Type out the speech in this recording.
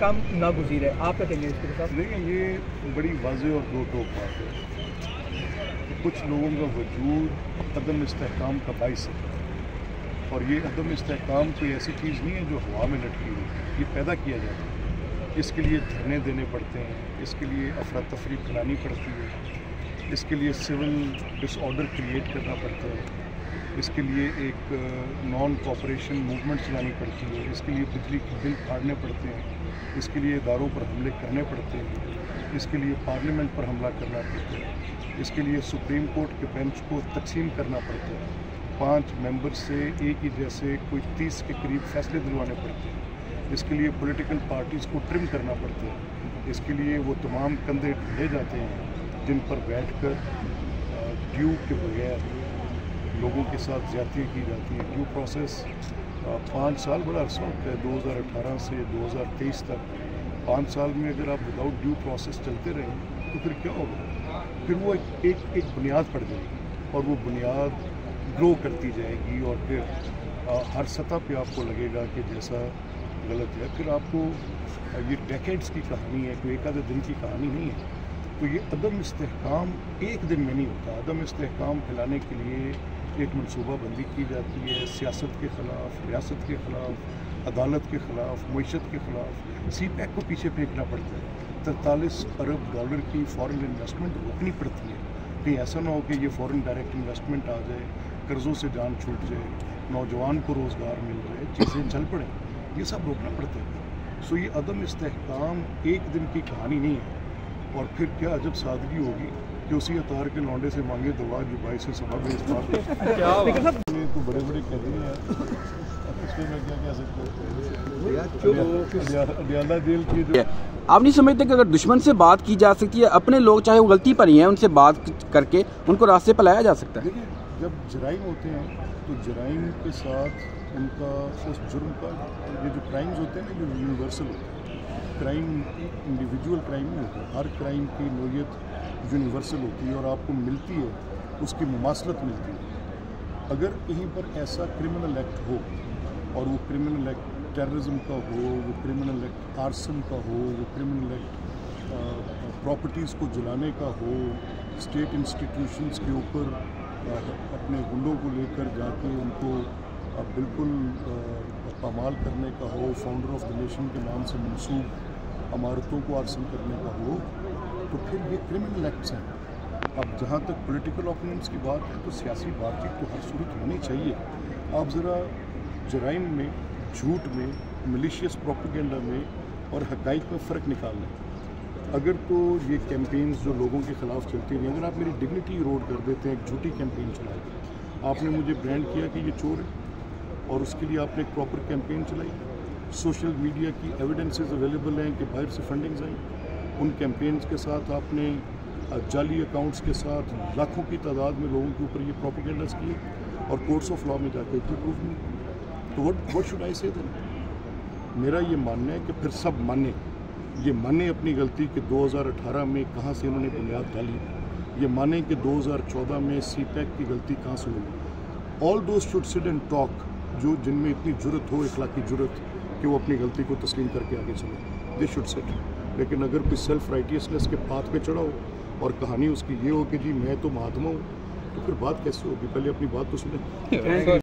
काम नागुज़ीर है, आप क्या कहेंगे इसके साथ? देखिए, ये बड़ी वाज़ेह और दो टोक बात है। कुछ लोगों का वजूद अदम इस्तेहकाम का बाइस है, और ये अदम इस्तेहकाम कोई ऐसी चीज़ नहीं है जो हवा में लटकी हुई है, ये पैदा किया जाता है। इसके लिए धरने देने पड़ते हैं, इसके लिए अफरा तफरी फैलानी पड़ती है, इसके लिए सिविल डिसऑर्डर क्रिएट करना पड़ता है, इसके लिए एक नॉन कॉपरेशन मूवमेंट चलानी पड़ती है, इसके लिए बिजली के बिल फाड़ने पड़ते हैं, इसके लिए इदारों पर हमले करने पड़ते हैं, इसके लिए पार्लियामेंट पर हमला करना पड़ता है, इसके लिए सुप्रीम कोर्ट के बेंच को तकसीम करना पड़ता है, 5 मेंबर से एक ही जैसे कोई 30 के करीब फैसले दिलवाने पड़ते हैं, इसके लिए पॉलिटिकल पार्टीज़ को ट्रिम करना पड़ता है, इसके लिए वो तमाम कंधे ढूंढे जाते हैं जिन पर बैठकर ड्यू के बगैर लोगों के साथ ज़्यादतियाँ की जाती हैं। ड्यू प्रोसेस 5 साल बड़ा अरसा होता है, 2018 से 2023 तक। 5 साल में अगर आप विदाउट ड्यू प्रोसेस चलते रहें तो फिर क्या होगा? फिर वो एक बुनियाद पड़ जाएगी, और वो बुनियाद ग्रो करती जाएगी, और फिर हर सतह पे आपको लगेगा कि जैसा गलत है। फिर आपको ये डेकेड्स की कहानी है, कोई एक आधे दिन की कहानी नहीं है। तो ये अदम इस्तेहकाम एक दिन में नहीं होता। अदम इस्तेहकाम फैलाने के लिए एक मनसूबाबंदी की जाती है, सियासत के ख़िलाफ़, रियासत के ख़िलाफ़, अदालत के ख़िलाफ़, मईशत के ख़िलाफ़। CPEC को पीछे फेंकना पड़ता है, 43 अरब डॉलर की फ़ॉरेन इन्वेस्टमेंट रोकनी पड़ती है। कहीं ऐसा ना हो कि ये फ़ॉरेन डायरेक्ट इन्वेस्टमेंट आ जाए, कर्ज़ों से जान छूट जाए, नौजवान को रोज़गार मिल जाए, चीज़ें चल पड़ें, ये सब रोकना पड़ता है। सो ये अदम इस्तेहकाम एक दिन की कहानी नहीं है। और फिर क्या अजब सादगी होगी कि उसी अतार के लौंडे से मांगे दवा जो भाई से सबक है। इस बात ये तो बड़े बड़े कह रहे हैं, इसमें मैं क्या कह सकता हूँ। अडियाला जेल की जो आप नहीं समझते कि अगर दुश्मन से बात की जा सकती है, अपने लोग चाहे वो गलती पर ही हैं, उनसे बात करके उनको रास्ते पर लाया जा सकता है? देखिए, जब जराइम होते हैं तो जराइम के साथ उनका उस जुर्म का, ये जो क्राइम्स होते हैं ना, जो यूनिवर्सल होते हैं, क्राइम इंडिविजुअल क्राइम नहीं होता, हर क्राइम की नोयत यूनिवर्सल होती है और आपको मिलती है, उसकी मुमासलत मिलती है। अगर कहीं पर ऐसा क्रिमिनल एक्ट हो, और वो क्रिमिनल एक्ट टेररिज्म का हो, वो क्रिमिनल एक्ट आर्सन का हो, वो क्रिमिनल एक्ट प्रॉपर्टीज़ को जलाने का हो, स्टेट इंस्टीट्यूशंस के ऊपर अपने गुंडों को लेकर जाके उनको बिल्कुल पामाल करने का हो, फाउंडर ऑफ द नेशन के नाम से मंसूब इमारतों को आर्सन करने का हो, तो फिर ये क्रिमिनल एक्ट्स हैं। अब जहाँ तक पॉलिटिकल ओपिनियंस की बात है तो सियासी बातचीत तो हर सूरत होनी चाहिए। आप ज़रा जराइम में, झूठ में, मिलिशियस प्रोपेगेंडा में और हक़ाइक़ में फ़र्क निकाल लें। अगर तो ये कैंपेन्स जो लोगों के ख़िलाफ़ चलती हैं, अगर आप मेरी डिग्निटी इरोड कर देते हैं, एक झूठी कैंपेन चलाई, आपने मुझे ब्रांड किया कि ये चोर है, और उसके लिए आपने एक प्रॉपर कैंपेन चलाई, सोशल मीडिया की एविडेंसेस अवेलेबल हैं कि बाहर से फंडिंग्स आई, उन कैंपेन्स के साथ आपने जाली अकाउंट्स के साथ लाखों की तादाद में लोगों के ऊपर ये प्रोपेगेंडास किए, और कोर्ट्स ऑफ लॉ में जाकर कोई प्रूफ नहीं। तो व्हाट शुड आई से देन? मेरा ये मानना है कि फिर सब माने, ये माने अपनी गलती कि 2018 में कहाँ से इन्होंने बुनियाद डाली, ये माने कि 2014 में CPEC की गलती कहाँ से हुई। All those should sit and talk, जो जिनमें इतनी जुर्रत हो, इखलाकी जुर्रत, कि वो अपनी गलती को तस्लीम करके आगे चले, दे शुड सेट। लेकिन अगर कोई सेल्फ राइटियसनेस के पाथ पे चढ़ा हो और कहानी उसकी ये हो कि जी मैं तो महात्मा हूँ, तो फिर बात कैसे होगी? पहले अपनी बात तो सुने।